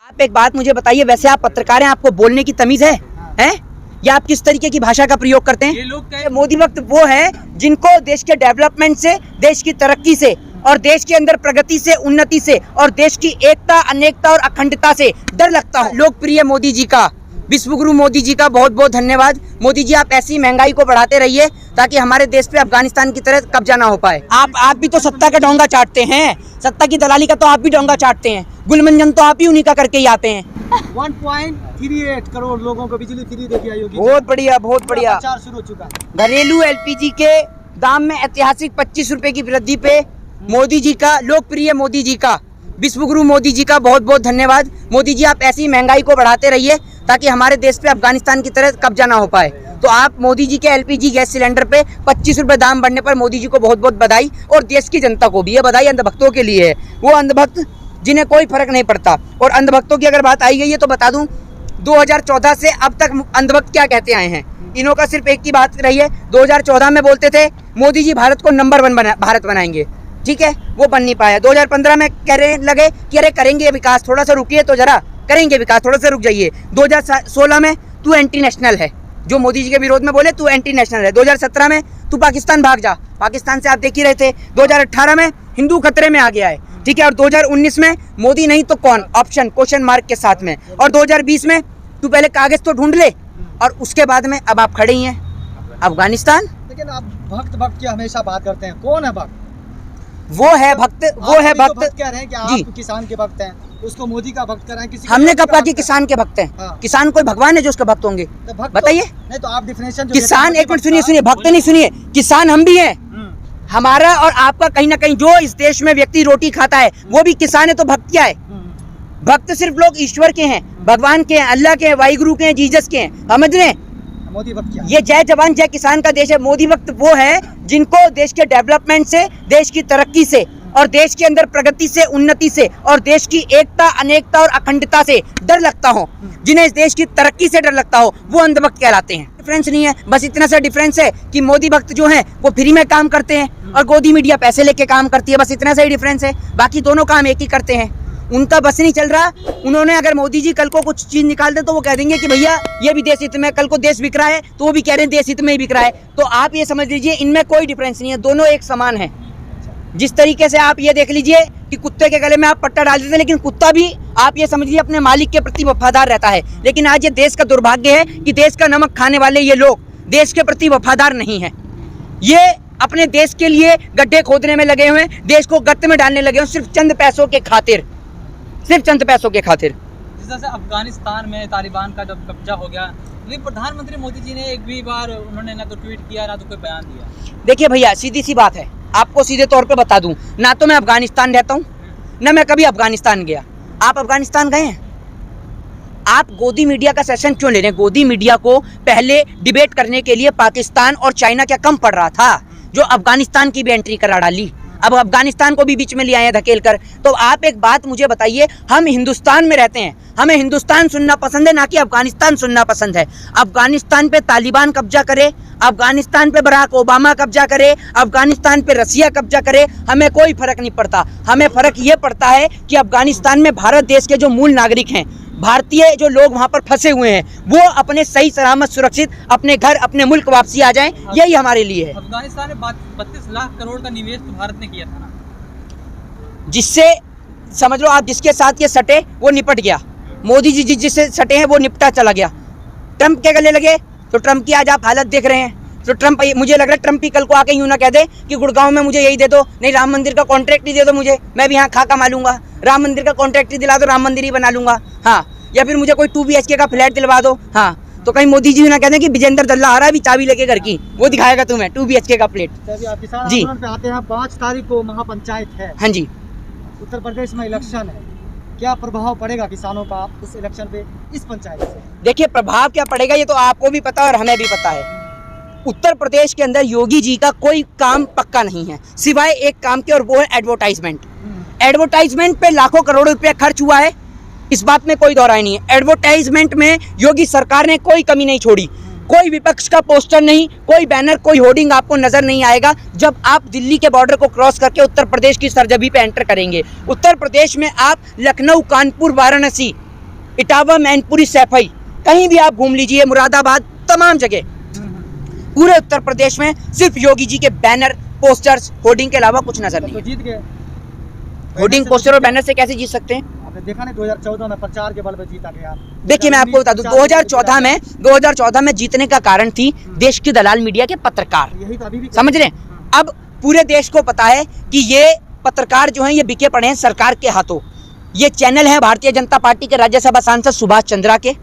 आप एक बात मुझे बताइए, वैसे आप पत्रकार हैं, आपको बोलने की तमीज है? या आप किस तरीके की भाषा का प्रयोग करते हैं? ये लोग मोदी भक्त वो है जिनको देश के डेवलपमेंट से, देश की तरक्की से और देश के अंदर प्रगति से, उन्नति से और देश की एकता, अनेकता और अखंडता से डर लगता है। लोकप्रिय मोदी जी का, विश्वगुरु मोदी जी का बहुत बहुत धन्यवाद। मोदी जी, आप ऐसी महंगाई को बढ़ाते रहिए ताकि हमारे देश पे अफगानिस्तान की तरह कब्जा ना हो पाए। आप भी तो सत्ता का डोंगा चाटते हैं, सत्ता की दलाली का तो आप भी डोंगा चाटते हैं। गुलमंजन तो आप ही उन्हीं का करके ही आते हैं। 1.38 करोड़ लोगों को बिजली फ्री दे दिया योगी। बहुत बढ़िया, बहुत बढ़िया। प्रचार शुरू हो चुका है। घरेलू एलपीजी के दाम में ऐतिहासिक 25 रुपए की वृद्धि पे मोदी जी का, लोकप्रिय मोदी जी का, विश्वगुरु मोदी जी का बहुत बहुत धन्यवाद। मोदी जी, आप ऐसी महंगाई को बढ़ाते रहिए ताकि हमारे देश पे अफगानिस्तान की तरह कब्जा ना हो पाए। तो आप मोदी जी के एलपीजी गैस सिलेंडर पे 25 रुपए दाम बढ़ने पर मोदी जी को बहुत बहुत बधाई, और देश की जनता को भी है बधाई। अंधभक्तों के लिए है, वो अंधभक्त जिन्हें कोई फर्क नहीं पड़ता। और अंधभक्तों की अगर बात आई गई है तो बता दूं, 2014 से अब तक अंधभक्त क्या कहते आए हैं, इन्हों का सिर्फ एक की बात रही है। 2014 में बोलते थे मोदी जी भारत को नंबर 1 भारत बनाएंगे, ठीक है, वो बन नहीं पाया। 2015 में कहने लगे कि अरे करेंगे विकास, थोड़ा सा रुकिए तो जरा, करेंगे विकास, थोड़ा सा रुक जाइए। 2016 में तू एंटी नेशनल है, जो मोदी जी के विरोध में बोले तू एंटी नेशनल है। 2017 में तू पाकिस्तान भाग जा, पाकिस्तान से आप देख ही रहे थे। 2018 में हिंदू खतरे में आ गया है, ठीक है। और 2019 में मोदी नहीं तो कौन, ऑप्शन क्वेश्चन मार्क के साथ में। और 2020 में तू पहले कागज तो ढूंढ ले, और उसके बाद में अब आप खड़े ही हैं अफगानिस्तान। लेकिन आप भक्त की हमेशा बात करते हैं, कौन है भक्त? वो है भक्त, वो है भक्त। कह रहे हैं कि आप किसान के भक्त हैं, उसको मोदी का भक्त कर रहे हैं। किसी हमने कब कहा कि किसान के भक्त हैं? किसान कोई भगवान है जो उसके भक्त होंगे? बताइए। नहीं तो आप डिफिनेशन किसान, एक मिनट सुनिए, भक्त नहीं, सुनिए, किसान हम भी हैं। हमारा और आपका कहीं ना कहीं, जो इस देश में व्यक्ति रोटी खाता है वो भी किसान है। तो भक्त क्या है? भक्त सिर्फ लोग ईश्वर के हैं, भगवान के हैं, अल्लाह के हैं, वाहिगुरु के हैं, जीसस के हैं, समझ रहे हैं? मोदी भक्त क्या? ये जय जवान जय किसान का देश है। मोदी भक्त वो है जिनको देश के डेवलपमेंट से, देश की तरक्की से और देश के अंदर प्रगति से, उन्नति से और देश की एकता, अनेकता और अखंडता से डर लगता हो, जिन्हें इस देश की तरक्की से डर लगता हो, वो अंधभक्त कहलाते हैं। डिफरेंस नहीं है, बस इतना सा डिफरेंस है कि मोदी भक्त जो हैं वो फ्री में काम करते हैं और गोदी मीडिया पैसे लेके काम करती है, बस इतना सा ही डिफरेंस है। बाकी दोनों काम एक ही करते हैं। उनका बस नहीं चल रहा। उन्होंने अगर मोदी जी कल को कुछ चीज निकाल दे तो वो कह देंगे कि भैया ये भी देश हित में, कल को देश बिक रहा है तो वो भी कह रहे हैं देश हित में ही बिक रहा है। तो आप ये समझ लीजिए, इनमें कोई डिफरेंस नहीं है, दोनों एक समान है। जिस तरीके से आप ये देख लीजिए कि कुत्ते के गले में आप पट्टा डाल देते हैं, लेकिन कुत्ता भी आप ये समझिए अपने मालिक के प्रति वफादार रहता है। लेकिन आज ये देश का दुर्भाग्य है कि देश का नमक खाने वाले ये लोग देश के प्रति वफादार नहीं है। ये अपने देश के लिए गड्ढे खोदने में लगे हुए हैं, देश को गर्त में डालने लगे हुए, सिर्फ चंद पैसों के खातिर, सिर्फ चंद पैसों के खातिर। जिस तरह से अफगानिस्तान में तालिबान का जब कब्जा हो गया, लेकिन प्रधानमंत्री मोदी जी ने एक भी बार उन्होंने ना तो ट्वीट किया ना तो कोई बयान दिया। देखिए भैया, सीधी सी बात है, आपको सीधे तौर पे बता दूं, ना तो मैं अफगानिस्तान रहता हूं, ना मैं कभी अफगानिस्तान गया। आप अफगानिस्तान गए हैं? आप गोदी मीडिया का सेशन क्यों ले रहे हैं? गोदी मीडिया को पहले डिबेट करने के लिए पाकिस्तान और चाइना क्या कम पड़ रहा था, जो अफगानिस्तान की भी एंट्री करा डाली। अब अफगानिस्तान को भी बीच में ले आए हैं धकेल कर। तो आप एक बात मुझे बताइए, हम हिंदुस्तान में रहते हैं, हमें हिंदुस्तान सुनना पसंद है, ना कि अफगानिस्तान सुनना पसंद है। अफगानिस्तान पे तालिबान कब्जा करे, अफगानिस्तान पे बराक ओबामा कब्जा करे, अफगानिस्तान पे रसिया कब्जा करे, हमें कोई फर्क नहीं पड़ता। हमें फर्क ये पड़ता है कि अफगानिस्तान में भारत देश के जो मूल नागरिक हैं, भारतीय जो लोग वहां पर फंसे हुए हैं, वो अपने सही सलामत सुरक्षित अपने घर, अपने मुल्क वापसी आ जाएं, यही हमारे लिए है। अफगानिस्तान में 32 लाख करोड़ का निवेश तो भारत ने किया था ना, जिससे समझ लो आप, जिसके साथ ये सटे वो निपट गया। मोदी जी जिससे सटे हैं वो निपटा चला गया। ट्रंप के गले लगे तो ट्रंप की आज आप हालत देख रहे हैं। तो ट्रंप, मुझे लग रहा है ट्रंप ही कल को आके यूं ना कह दे कि गुड़गांव में मुझे यही दे दो, नहीं राम मंदिर का कॉन्ट्रैक्ट ही दे दो मुझे, मैं भी यहाँ खा कमा लूंगा। राम मंदिर का कॉन्ट्रैक्ट ही दिला दो, राम मंदिर ही बना लूंगा, हाँ। या फिर मुझे कोई 2 BHK का फ्लैट दिलवा दो, हाँ। तो कहीं मोदी जी ना कह दें कि विजेंद्र दल्ला आ रहा है भी चाबी लेके घर की, वो दिखाएगा तुम्हें 2 BHK का फ्लैट। जी आते हैं, 5 तारीख को महापंचायत है। हाँ जी, उत्तर प्रदेश में इलेक्शन है, क्या प्रभाव पड़ेगा किसानों का उस इलेक्शन पे, इस पंचायत से? देखिए प्रभाव क्या पड़ेगा ये तो आपको भी पता और हमें भी पता है। उत्तर प्रदेश के अंदर योगी जी का कोई काम पक्का नहीं है, सिवाय एक काम के, और वो है एडवर्टाइजमेंट। एडवर्टाइजमेंट पे लाखों करोड़ों रुपया खर्च हुआ है, इस बात में कोई दौराई नहीं है। एडवर्टाइजमेंट में योगी सरकार ने कोई कमी नहीं छोड़ी। कोई विपक्ष का पोस्टर नहीं, कोई बैनर, कोई होर्डिंग आपको नजर नहीं आएगा जब आप दिल्ली के बॉर्डर को क्रॉस करके उत्तर प्रदेश की सरजमी पे एंटर करेंगे। उत्तर प्रदेश में आप लखनऊ, कानपुर, वाराणसी इटावा, मैनपुरी, सैफई, कहीं भी आप घूम लीजिए, मुरादाबाद, तमाम जगह पूरे उत्तर प्रदेश में सिर्फ योगी जी के बैनर, पोस्टर्स, होर्डिंग के अलावा कुछ नजर तो नहीं। जीत गए। होर्डिंग, पोस्टर और बैनर से कैसे जीत सकते हैं? आपने देखा नहीं 2014 में प्रचार के बल पे जीता गया। देखिए मैं आपको बता दूं, 2014 में जीतने का कारण थी देश की दलाल मीडिया के पत्रकार, यही तो अभी भी समझ रहे हैं। अब पूरे देश को पता है कि ये पत्रकार जो हैं ये बिके पड़े हैं सरकार के हाथों। ये चैनल है भारतीय जनता पार्टी के राज्यसभा सांसद सुभाष चंद्रा के,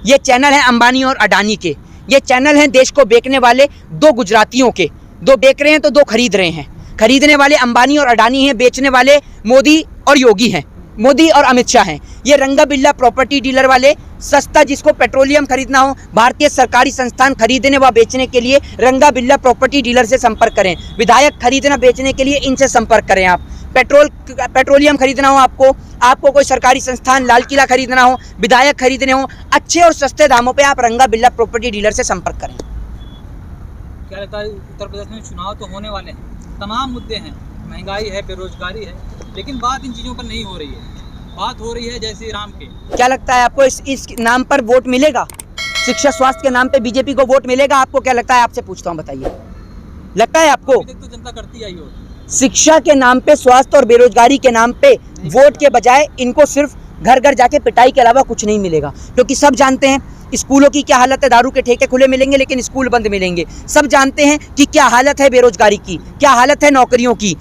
ये चैनल है अंबानी और अडानी के, ये चैनल हैं देश को बेचने वाले दो गुजरातियों के। दो बेच रहे हैं तो दो खरीद रहे हैं। खरीदने वाले अंबानी और अडानी हैं, बेचने वाले मोदी और योगी हैं, मोदी और अमित शाह हैं। ये रंगा बिल्ला प्रॉपर्टी डीलर वाले, सस्ता जिसको पेट्रोलियम खरीदना हो, भारतीय सरकारी संस्थान खरीदने व बेचने के लिए रंगा बिल्ला प्रॉपर्टी डीलर से संपर्क करें। विधायक खरीदना बेचने के लिए इनसे संपर्क करें। आप पेट्रोलियम खरीदना हो, आपको कोई सरकारी संस्थान, लाल किला खरीदना हो, विधायक खरीदने हो, अच्छे और सस्ते दामों पे आप रंगा बिल्ला प्रॉपर्टी डीलर से संपर्क करें। क्या लगता है उत्तर प्रदेश में चुनाव तो होने वाले हैं, तमाम मुद्दे हैं, महंगाई है, बेरोजगारी है, लेकिन बात इन चीज़ों पर नहीं हो रही है। बात हो रही है जय श्री राम की। क्या लगता है आपको इस नाम पर वोट मिलेगा? शिक्षा स्वास्थ्य के नाम पे बीजेपी को वोट मिलेगा? आपको क्या लगता है? आपसे पूछता हूँ, बताइए, लगता है आपको? अभी तक तो जनता करती आई हो। शिक्षा के नाम पे, स्वास्थ्य और बेरोजगारी के नाम पे वोट के बजाय इनको सिर्फ घर घर जाके पिटाई के अलावा कुछ नहीं मिलेगा, क्योंकि सब जानते हैं स्कूलों की क्या हालत है। दारू के ठेके खुले मिलेंगे लेकिन स्कूल बंद मिलेंगे। सब जानते हैं कि क्या हालत है बेरोजगारी की, क्या हालत है नौकरियों की।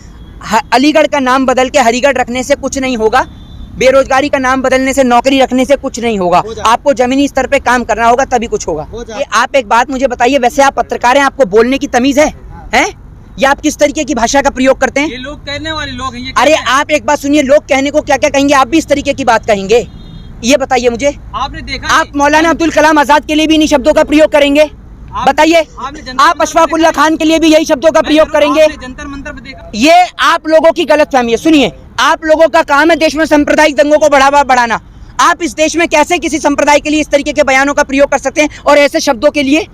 अलीगढ़ का नाम बदल के हरिगढ़ रखने से कुछ नहीं होगा, बेरोजगारी का नाम बदलने से, नौकरी रखने से कुछ नहीं होगा। आपको जमीनी स्तर पे काम करना होगा, तभी कुछ होगा। ये आप एक बात मुझे बताइए, वैसे आप पत्रकार हैं, आपको बोलने की तमीज है? या आप किस तरीके की भाषा का प्रयोग करते हैं? ये लोग कहने वाले लोग हैं। ये अरे आप एक बात सुनिए, लोग कहने को क्या क्या कहेंगे, आप भी इस तरीके की बात कहेंगे? ये बताइए मुझे। आपने देखा, आप मौलाना अब्दुल कलाम आजाद के लिए भी इन्हीं शब्दों का प्रयोग करेंगे? बताइए। आप अशफाक उल्लाह खान के लिए भी यही शब्दों का प्रयोग करेंगे? जंतर मंतर पे देखा। ये आप लोगों की गलतफहमी है। सुनिए, आप लोगों का काम है देश में सांप्रदायिक दंगों को बढ़ावा बढ़ाना। आप इस देश में कैसे किसी संप्रदाय के लिए इस तरीके के बयानों का प्रयोग कर सकते हैं और ऐसे शब्दों के लिए?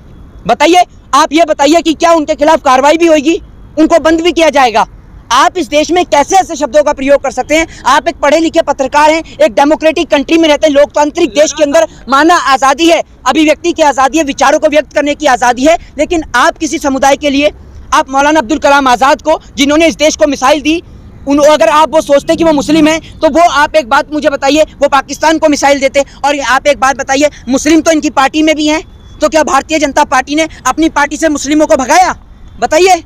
बताइए। आप ये बताइए कि क्या उनके खिलाफ कार्रवाई भी होगी, उनको बंद भी किया जाएगा? आप इस देश में कैसे ऐसे शब्दों का प्रयोग कर सकते हैं? आप एक पढ़े लिखे पत्रकार हैं, एक डेमोक्रेटिक कंट्री में रहते हैं, लोकतांत्रिक देश के अंदर माना आज़ादी है, अभिव्यक्ति की आज़ादी है, विचारों को व्यक्त करने की आज़ादी है, लेकिन आप किसी समुदाय के लिए, आप मौलाना अब्दुल कलाम आज़ाद को, जिन्होंने इस देश को मिसाइल दी, अगर आप वो सोचते कि वो मुस्लिम हैं, तो वो आप एक बात मुझे बताइए, वो पाकिस्तान को मिसाइल देते। और आप एक बात बताइए, मुस्लिम तो इनकी पार्टी में भी हैं, तो क्या भारतीय जनता पार्टी ने अपनी पार्टी से मुस्लिमों को भगाया? बताइए,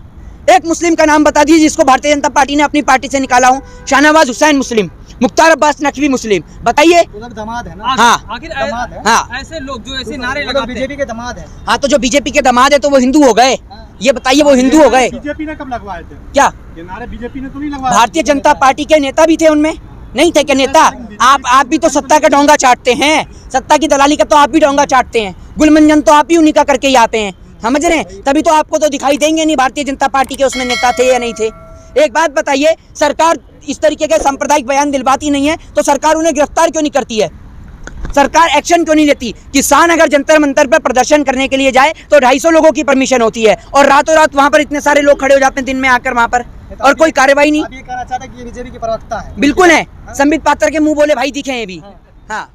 एक मुस्लिम का नाम बता दीजिए जिसको भारतीय जनता पार्टी ने अपनी पार्टी से निकाला हो। शाहनवाज हुसैन मुस्लिम, मुख्तार अब्बास नकवी मुस्लिम, बताइए। दमाद है ना? हाँ, आखिर दमाद है। हाँ, ऐसे लोग जो ऐसे नारे लगाते हैं, बीजेपी के दमाद है। हाँ, तो जो बीजेपी के दामाद है तो वो हिंदू हो गए? ये बताइए, वो हिंदू हो गए? बीजेपी ने कब लगवाए थे क्या ये नारे? बीजेपी ने तो नहीं लगवाए। भारतीय जनता पार्टी के नेता भी थे उनमें? नहीं थे क्या नेता? आप भी तो सत्ता का डोंगा चाटते हैं, सत्ता की दलाली का तो आप भी डोंगा चाटते हैं। गुलमंजन तो आप ही उन्हीं का करके ही आते हैं, समझ रहे हैं? तभी तो आपको तो दिखाई देंगे नहीं भारतीय जनता पार्टी के उसमें नेता थे या नहीं थे। एक बात बताइए, सरकार इस तरीके के सांप्रदायिक बयान दिलवाती नहीं है तो सरकार उन्हें गिरफ्तार क्यों नहीं करती है? सरकार एक्शन क्यों नहीं लेती? किसान अगर जंतर मंतर पर प्रदर्शन करने के लिए जाए तो 250 लोगों की परमिशन होती है और रातों रात वहां पर इतने सारे लोग खड़े हो जाते हैं दिन में आकर वहां पर, और कोई कार्रवाई नहीं। आप ये कहना चाहते हैं कि ये बीजेपी की प्रवक्ता है? बिल्कुल है, संबित पात्र के मुंह बोले भाई दिखे हैं भी। हाँ।